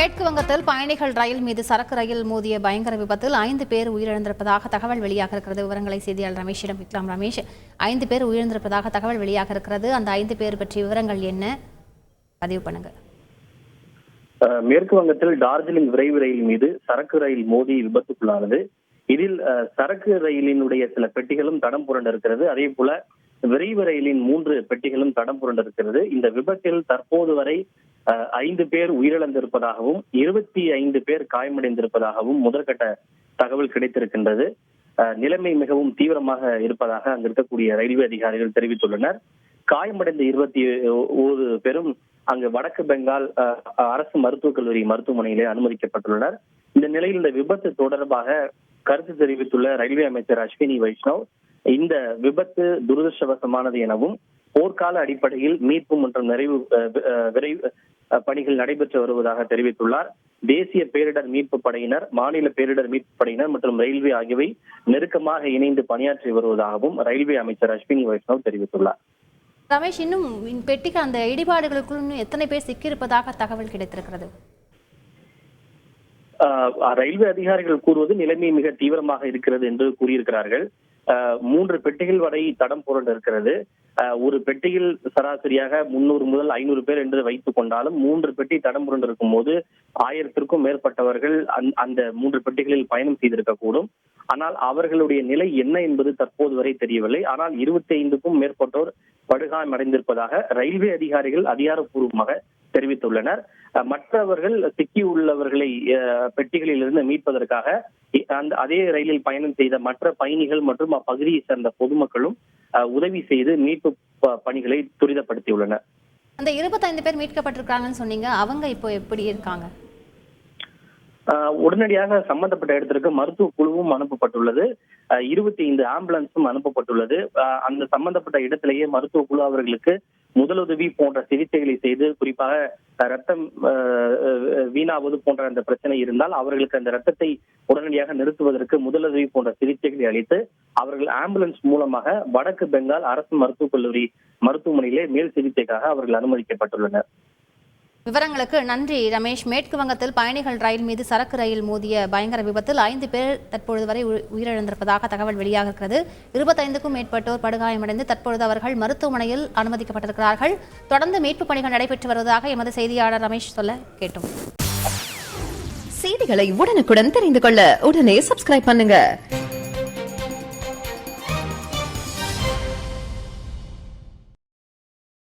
மேற்கு வங்கத்தில் பயணிகள் ரயில் மீது சரக்கு ரயில் மோதிய பயங்கர விபத்தில் 5 பேர் உயிரிழந்திருப்பதாக தகவல் வெளியாக இருக்கிறது. விவரங்களை செய்தியாளர் ரமேஷிடம் கேட்கலாம். ரமேஷ், 5 பேர் உயிரிழந்திருப்பதாக தகவல் வெளியாக இருக்கிறது. அந்த 5 பேர் பற்றிய விவரங்கள் என்ன, பதிவு பண்ணுங்க. மேற்கு வங்கத்தில் டார்ஜிலிங் விரைவு ரயில் மீது சரக்கு ரயில் மோதி விபத்துக்குள்ளானது. இதில் சரக்கு ரயிலினுடைய சில பெட்டிகளும் தடம் புரண்டிருக்கிறது. அதே போல விரைவு ரயிலின் 3 பெட்டிகளும் தடம் புரண்டிருக்கிறது. இந்த விபத்தில் தற்போது வரை 5 பேர் உயிரிழந்திருப்பதாகவும் 25 பேர் காயமடைந்திருப்பதாகவும் முதற்கட்ட தகவல் கிடைத்திருக்கின்றது. நிலைமை மிகவும் தீவிரமாக இருப்பதாக அங்கு இருக்கக்கூடிய ரயில்வே அதிகாரிகள் தெரிவித்துள்ளனர். காயமடைந்த 21 பேரும் அங்கு வடக்கு பெங்கால் அரசு மருத்துவக் கல்லூரி மருத்துவமனையிலே அனுமதிக்கப்பட்டுள்ளனர். இந்த நிலையில் இந்த விபத்து தொடர்பாக கருத்து தெரிவித்துள்ள ரயில்வே அமைச்சர் அஸ்வினி வைஷ்ணவ், இந்த விபத்து துரதிருஷ்டவசமானது எனவும் போர்க்கால அடிப்படையில் மீட்பு மற்றும் விரைவு பணிகள் நடைபெற்று வருவதாக தெரிவித்துள்ளார். தேசிய பேரிடர் மீட்பு படையினர், மாநில பேரிடர் மீட்பு படையினர் மற்றும் ரயில்வே ஆகியவை நெருக்கமாக இணைந்து பணியாற்றி வருவதாகவும் ரயில்வே அமைச்சர் அஸ்வினி வைஷ்ணவ் தெரிவித்துள்ளார். ரமேஷ், இன்னும் பெட்டிக்கு அந்த இடிபாடுகளுக்குள் எத்தனை பேர் சிக்கியிருப்பதாக தகவல் கிடைத்திருக்கிறது? ரயில்வே அதிகாரிகள் கூறுவது நிலைமை மிக தீவிரமாக இருக்கிறது என்று கூறியிருக்கிறார்கள். 3 பெட்டிகள் வரை தடம் புரண்டு இருக்கிறது. ஒரு பெட்டியில் சராசரியாக 300 முதல் 500 பேர் என்று வைத்துக் கொண்டாலும் 3 பெட்டி தடம் புரண்டு இருக்கும் போது 1000த்திற்கும் மேற்பட்டவர்கள் அந்த 3 பெட்டிகளில் பயணம் செய்திருக்கக்கூடும். ஆனால் அவர்களுடைய நிலை என்ன என்பது தற்போது வரை தெரியவில்லை. ஆனால் 25க்கும் மேற்பட்டோர் படுகாயம் அடைந்திருப்பதாக ரயில்வே அதிகாரிகள் அதிகாரப்பூர்வமாக தெரிவித்துள்ளனர். மற்றவர்கள் சிக்கியுள்ளவர்களை பெட்டிகளில் இருந்து மீட்பதற்காக அதே ரயிலில் பயணம் செய்த மற்ற பயணிகள் மற்றும் அப்பகுதியை சேர்ந்த பொதுமக்களும் உதவி செய்து மீட்பு பணிகளை துரிதப்படுத்தியுள்ளனர். அந்த 25 பேர் மீட்கப்பட்டிருக்காங்கன்னு சொன்னீங்க, அவங்க இப்போ எப்படி இருக்காங்க? உடனடியாக சம்பந்தப்பட்ட இடத்திற்கு மருத்துவ குழுவும் அனுப்பப்பட்டுள்ளது. 25 ஆம்புலன்ஸும் அனுப்பப்பட்டுள்ளது. அந்த சம்பந்தப்பட்ட இடத்திலேயே மருத்துவ குழு அவர்களுக்கு முதலுதவி போன்ற சிகிச்சைகளை செய்து, குறிப்பாக ரத்தம் வீணாவது போன்ற அந்த பிரச்சனை இருந்தால் அவர்களுக்கு அந்த ரத்தத்தை உடனடியாக நிறுத்துவதற்கு முதலுதவி போன்ற சிகிச்சைகளை அளித்து அவர்கள் ஆம்புலன்ஸ் மூலமாக வடக்கு பெங்கால் அரசு மருத்துவக் கல்லூரி மருத்துவமனையிலே மேல் சிகிச்சைக்காக அவர்கள் அனுமதிக்கப்பட்டுள்ளனர். விவரங்களுக்கு நன்றி ரமேஷ். மேற்கு வங்கத்தில் பயணிகள் ரயில் மீது சரக்கு ரயில் மோதிய பயங்கர விபத்தில் 5 பேர் தற்பொழுது வரை உயிரிழந்திருப்பதாக தகவல் வெளியாக இருக்கிறது. 25க்கும் மேற்பட்டோர் படுகாயமடைந்து தற்பொழுது அவர்கள் மருத்துவமனையில் அனுமதிக்கப்பட்டிருக்கிறார்கள். தொடர்ந்து மீட்பு பணிகள் நடைபெற்று வருவதாக எமது செய்தியாளர் ரமேஷ் சொல்ல கேட்டோம். செய்திகளை உடனுக்குடன் தெரிந்து கொள்ள உடனே சப்ஸ்கிரைப் பண்ணுங்க.